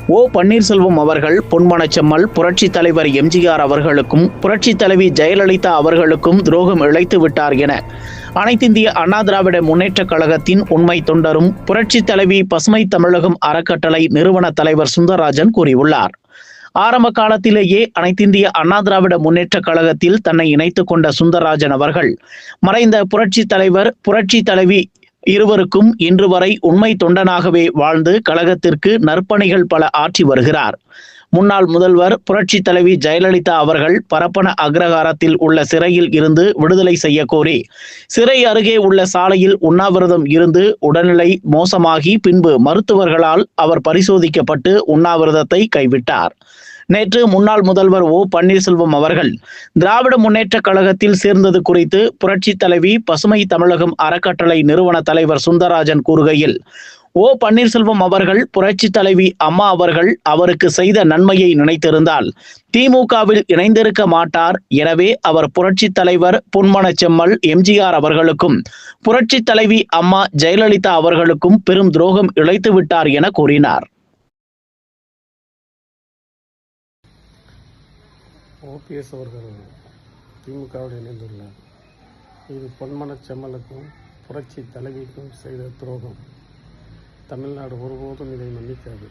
ஓ பன்னீர்செல்வம் அவர்கள் பொன்மனச்செம்மல் புரட்சித் தலைவர் எம்ஜிஆர் அவர்களுக்கும் புரட்சித் தலைவி ஜெயலலிதா அவர்களுக்கும் துரோகம் இழைத்து விட்டார் என அனைத்திந்திய அண்ணா திராவிட முன்னேற்றக் கழகத்தின் உண்மை தொண்டரும் புரட்சித் தலைவி பசுமை தமிழகம் அறக்கட்டளை நிறுவன தலைவர் சுந்தரராஜன் கூறியுள்ளார். ஆரம்ப காலத்திலேயே அனைத்திந்திய அண்ணா திராவிட முன்னேற்றக் கழகத்தில் தன்னை இணைத்துக் கொண்ட சுந்தரராஜன் அவர்கள் மறைந்த புரட்சித் தலைவர் புரட்சி தலைவி இருவருக்கும் இன்று வரை உண்மை தொண்டனாகவே வாழ்ந்து கழகத்திற்கு நற்பணிகள் பல ஆற்றி வருகிறார். முன்னாள் முதல்வர் புரட்சி தலைவி ஜெயலலிதா அவர்கள் பரப்பன அக்ரஹாரத்தில் உள்ள சிறையில் இருந்து விடுதலை செய்ய கோரி சிறை அருகே உள்ள சாலையில் உண்ணாவிரதம் இருந்து உடல்நிலை மோசமாகி பின்பு மருத்துவர்களால் அவர் பரிசோதிக்கப்பட்டு உண்ணாவிரதத்தை கைவிட்டார். நேற்று முன்னாள் முதல்வர் ஓ பன்னீர்செல்வம் அவர்கள் திராவிட முன்னேற்ற கழகத்தில் சேர்ந்தது குறித்து புரட்சி தலைவி பசுமை தமிழகம் அறக்கட்டளை நிறுவன தலைவர் சுந்தரராஜன் கூறுகையில், ஓ பன்னீர்செல்வம் அவர்கள் புரட்சி தலைவி அம்மா அவர்கள் அவருக்கு செய்த நன்மையை நினைத்திருந்தால் திமுகவில் இணைந்திருக்க மாட்டார். எனவே அவர் புரட்சி தலைவர் பொன்மனச்செம்மல் எம்ஜிஆர் அவர்களுக்கும் புரட்சி தலைவி அம்மா ஜெயலலிதா அவர்களுக்கும் பெரும் துரோகம் இழைத்து விட்டார் என கூறினார். ஓபிஎஸ் அவர்கள் திமுகவில் இணைந்துள்ளார். இது பொன்மனச்செம்மலுக்கும் புரட்சி தலைவிக்கும் செய்த துரோகம். தமிழ்நாடு ஒருபோதும் இதை மன்னிக்காது.